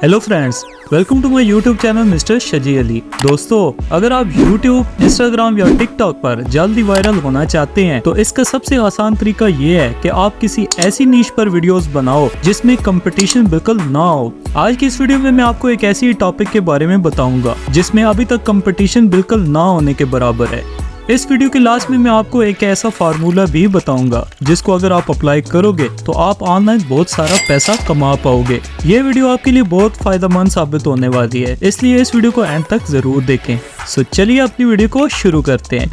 Hello friends, welcome to my YouTube channel mister Shaji Ali. दोस्तों, अगर आप यूट्यूब, इंस्टाग्राम या टिकटॉक पर जल्दी वायरल होना चाहते हैं तो इसका सबसे आसान तरीका ये है कि आप किसी ऐसी नीश पर वीडियोस बनाओ जिसमें कंपटीशन बिल्कुल ना हो। आज की इस वीडियो में मैं आपको एक ऐसी टॉपिक के बारे में बताऊंगा जिसमें अभी तक कंपटीशन बिल्कुल ना होने के बराबर है। इस वीडियो के लास्ट में मैं आपको एक ऐसा फार्मूला भी बताऊंगा जिसको अगर आप अप्लाई करोगे तो आप ऑनलाइन बहुत सारा पैसा कमा पाओगे। ये वीडियो आपके लिए बहुत फायदेमंद साबित होने वाली है, इसलिए इस वीडियो को एंड तक जरूर देखें। सो चलिए अपनी वीडियो को शुरू करते हैं।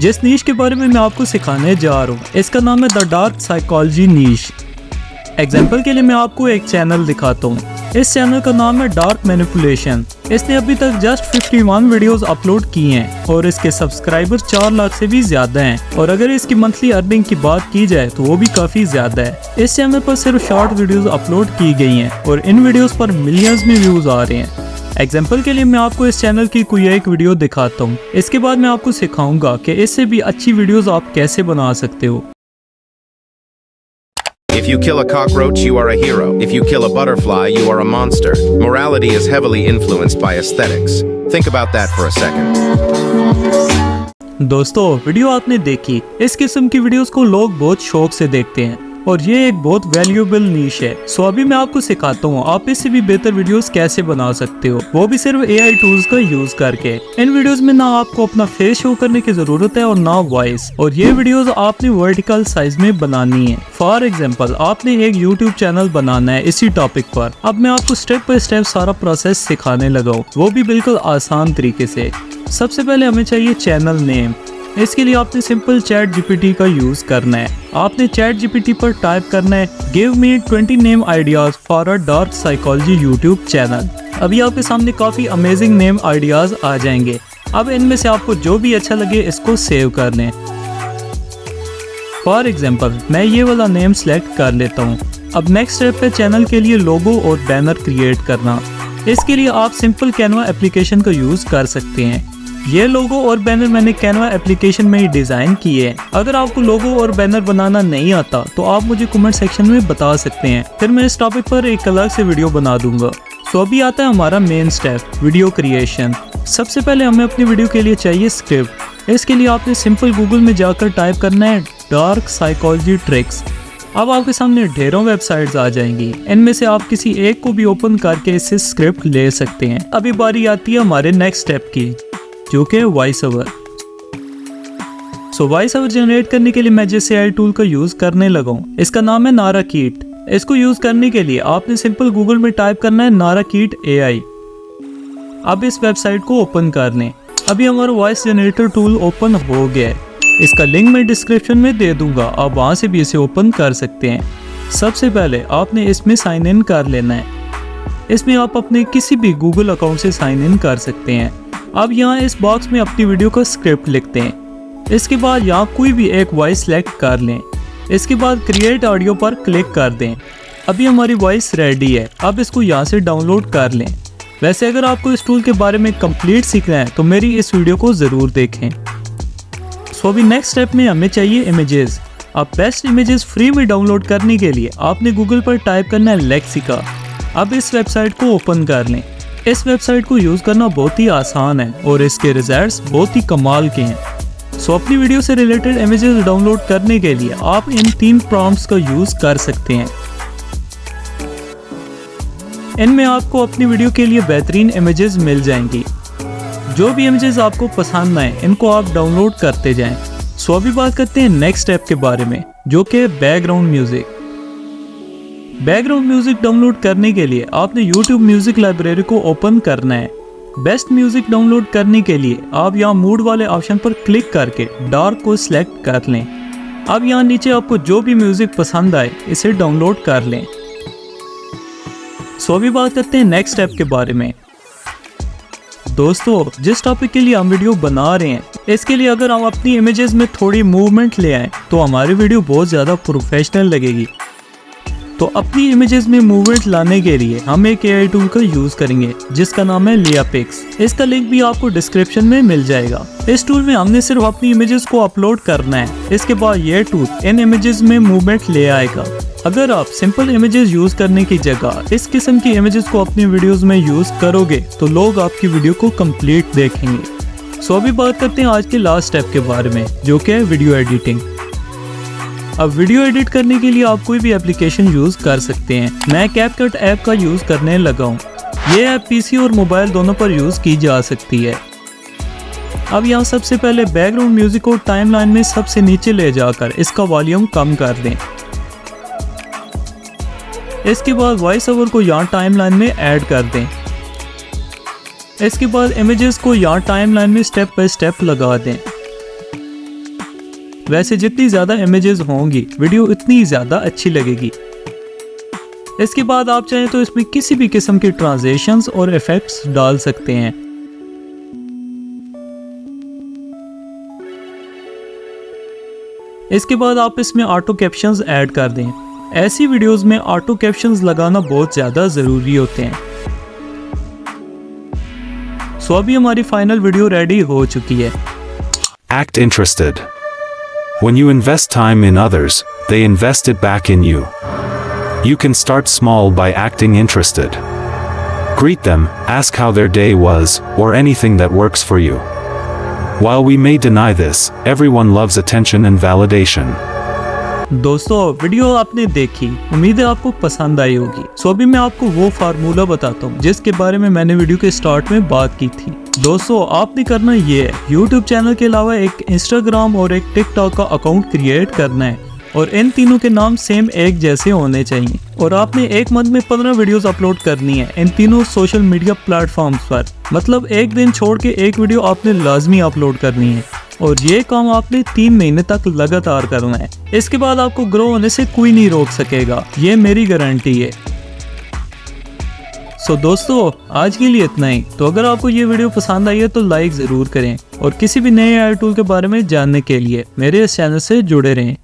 जिस नीश के बारे में मैं आपको सिखाने जा रहा हूँ इसका नाम है the dark psychology niche. Example के लिए मैं आपको एक चैनल दिखाता हूँ। इस चैनल का नाम है डार्क मैनिपुलेशन। इसने अभी तक जस्ट 51 वीडियोस अपलोड की हैं और इसके सब्सक्राइबर 4 लाख से भी ज्यादा हैं और अगर इसकी मंथली अर्निंग की बात की जाए तो वो भी काफी ज्यादा है। इस चैनल पर सिर्फ शॉर्ट वीडियोस अपलोड की गई हैं और इन वीडियोस पर मिलियंस में व्यूज आ रहे हैं। एग्जाम्पल के लिए मैं आपको इस चैनल की कोई एक वीडियो दिखाता हूँ। इसके बाद मैं आपको सिखाऊंगा कि इससे भी अच्छी वीडियोस आप कैसे बना सकते हो। If you kill a cockroach, you are a hero. If you kill a butterfly, you are a monster. Morality is heavily influenced by aesthetics. Think about that for a second. दोस्तों, video आपने देखी। इस किस्म की videos को लोग बहुत शौक से देखते हैं और ये एक बहुत वैल्यूएबल नीश है। सो अभी मैं आपको सिखाता हूँ आप इससे भी बेहतर वीडियोस कैसे बना सकते हो, वो भी सिर्फ AI टूल्स का यूज करके। इन वीडियोस में ना आपको अपना फेस शो करने की जरूरत है और ना वॉइस, और ये वीडियोस आपने वर्टिकल साइज में बनानी है। फॉर एग्जाम्पल, आपने एक YouTube चैनल बनाना है इसी टॉपिक पर। अब मैं आपको स्टेप बाय स्टेप सारा प्रोसेस सिखाने लगा हूँ, वो भी बिल्कुल आसान तरीके से। सबसे पहले हमें चाहिए चैनल नेम। इसके लिए आपने सिंपल चैट GPT का यूज करना है। आपने चैट GPT पर टाइप करना है give me 20 name ideas for a dark psychology YouTube channel. अभी आपके सामने काफी अमेजिंग नेम आइडियाज आ जाएंगे। अब इनमें से आपको जो भी अच्छा लगे इसको सेव कर लें। फॉर एग्जाम्पल, मैं ये वाला नेम सेलेक्ट कर लेता हूँ। अब नेक्स्ट स्टेप है चैनल के लिए लोगो और बैनर क्रिएट करना। इसके लिए आप सिंपल कैनवा एप्लीकेशन का यूज कर सकते हैं। ये लोगो और बैनर मैंने कैनवा एप्लीकेशन में ही डिजाइन किए हैं। अगर आपको लोगो और बैनर बनाना नहीं आता तो आप मुझे कमेंट सेक्शन में बता सकते हैं, फिर मैं इस टॉपिक पर एक अलग से वीडियो बना दूंगा। सो अभी आता है हमारा मेन स्टेप, वीडियो क्रिएशन। सबसे पहले हमें अपनी वीडियो के लिए चाहिए स्क्रिप्ट। इसके लिए आपने सिंपल गूगल में जाकर टाइप करना है डार्क साइकोलॉजी ट्रिक्स। अब आपके सामने ढेरों वेबसाइट्स आ जाएंगी। इनमें से आप किसी एक को भी ओपन करके इससे स्क्रिप्ट ले सकते हैं। अभी बारी आती है हमारे नेक्स्ट स्टेप की, जो कि voice over. So voice over generate करने के लिए मैं जिस AI टूल का यूज करने लगा हूँ इसका नाम है नाराकीट। इसको यूज करने के लिए आपने सिंपल गूगल में टाइप करना है नाराकीट AI। अब इस वेबसाइट को ओपन कर लें। अभी हमारा वॉइस जनरेटर टूल ओपन हो गया है। इसका लिंक मैं डिस्क्रिप्शन में दे दूंगा, आप वहां से भी इसे ओपन कर सकते हैं। सबसे पहले आपने इसमें साइन इन कर लेना है। इसमें आप अपने किसी भी गूगल अकाउंट से साइन इन कर सकते हैं। अब यहाँ इस बॉक्स में अपनी वीडियो का स्क्रिप्ट लिखते हैं। इसके बाद यहाँ कोई भी एक वॉइस सेलेक्ट कर लें। इसके बाद क्रिएट ऑडियो पर क्लिक कर दें। अभी हमारी वॉइस रेडी है। अब इसको यहाँ से डाउनलोड कर लें। वैसे अगर आपको इस टूल के बारे में कंप्लीट सीखना है तो मेरी इस वीडियो को ज़रूर देखें। सो अभी नेक्स्ट स्टेप में हमें चाहिए इमेजेस। अब बेस्ट इमेजेस फ्री में डाउनलोड करने के लिए आपने गूगल पर टाइप करना है लेक्सिका। अब इस वेबसाइट को ओपन कर लें। इस वेबसाइट को यूज करना बहुत ही आसान है और इसके रिजल्ट्स बहुत ही कमाल के हैं। सो अपनी वीडियो से रिलेटेड इमेजेस डाउनलोड करने के लिए आप इन 3 प्रॉम्प्ट्स का यूज कर सकते हैं। इनमें आपको अपनी वीडियो के लिए बेहतरीन इमेजेस मिल जाएंगी। जो भी इमेजेस आपको पसंद आए इनको आप डाउनलोड करते जाएं। सो अभी बात करते हैं नेक्स्ट स्टेप के बारे में, जो कि background music. Background music download करने के लिए आपने YouTube म्यूजिक लाइब्रेरी को ओपन करना है। बेस्ट म्यूजिक डाउनलोड करने के लिए आप यहाँ मूड वाले ऑप्शन पर क्लिक करके डार्क को सिलेक्ट कर लें। अब यहाँ नीचे आपको जो भी म्यूजिक पसंद आए इसे डाउनलोड कर लें। सो अभी बात करते हैं नेक्स्ट स्टेप के बारे में। दोस्तों, जिस टॉपिक के लिए हम वीडियो बना रहे हैं इसके लिए अगर हम अपनी इमेजेस में थोड़ी मूवमेंट ले आए तो हमारी वीडियो बहुत ज़्यादा प्रोफेशनल लगेगी। तो अपनी इमेजेस में मूवमेंट लाने के लिए हम एक AI टूल का यूज करेंगे जिसका नाम है लियापिक्स। इसका लिंक भी आपको डिस्क्रिप्शन में मिल जाएगा। इस टूल में हमने सिर्फ अपनी इमेजेस को अपलोड करना है। इसके बाद ये टूल इन इमेजेस में मूवमेंट ले आएगा। अगर आप सिंपल इमेजेस यूज करने की जगह इस किस्म की इमेजेस को अपनी वीडियोस में यूज करोगे तो लोग आपकी वीडियो को कंप्लीट देखेंगे। सो अभी बात करते हैं आज के लास्ट स्टेप के बारे में, जो कि है वीडियो एडिटिंग। अब वीडियो एडिट करने के लिए आप कोई भी एप्लीकेशन यूज कर सकते हैं। मैं कैपकट ऐप का यूज करने लगा हूँ। ये ऐप पीसी और मोबाइल दोनों पर यूज की जा सकती है। अब यहाँ सबसे पहले बैकग्राउंड म्यूजिक को टाइमलाइन में सबसे नीचे ले जाकर इसका वॉल्यूम कम कर दें। इसके बाद वॉइस ओवर को यहाँ टाइमलाइन में ऐड कर दें। इसके बाद इमेजेस को यहाँ टाइमलाइन में स्टेप बाय स्टेप लगा दें। वैसे जितनी ज़्यादा इमेजेस होंगी वीडियो उतनी ज़्यादा अच्छी लगेगी। इसके बाद आप चाहें तो इसमें किसी भी किस्म के ट्रांजिशंस और इफेक्ट्स डाल सकते हैं। इसके बाद आप इसमें ऑटो कैप्शंस ऐड कर दें। ऐसी वीडियोस में ऑटो कैप्शंस लगाना बहुत ज़्यादा ज़रूरी होते हैं। सो अभी हमारी फाइनल वीडियो रेडी हो चुकी है। Act interested. When you invest time in others, they invest it back in you. You can start small by acting interested. Greet them, ask how their day was, or anything that works for you. While we may deny this, everyone loves attention and validation. दोस्तों video आपने देखी, उम्मीद है आपको पसंद आई होगी। सो अभी मैं आपको वो फार्मूला बताता हूँ जिसके बारे में मैंने वीडियो के स्टार्ट में बात की थी। दोस्तों आपने करना ये है, YouTube चैनल के अलावा एक Instagram और एक TikTok का अकाउंट क्रिएट करना है और इन तीनों के नाम सेम एक जैसे होने चाहिए। और आपने एक मंथ में 15 वीडियोस अपलोड करनी है इन तीनों सोशल मीडिया प्लेटफॉर्म्स पर। मतलब एक दिन छोड़ के एक वीडियो आपने लाजमी अपलोड करनी है और ये काम आपने 3 महीने तक लगातार करना है। इसके बाद आपको ग्रो होने से कोई नहीं रोक सकेगा, ये मेरी गारंटी है। सो दोस्तों आज के लिए इतना ही। तो अगर आपको ये वीडियो पसंद आई है तो लाइक ज़रूर करें और किसी भी नए AI टूल के बारे में जानने के लिए मेरे इस चैनल से जुड़े रहें।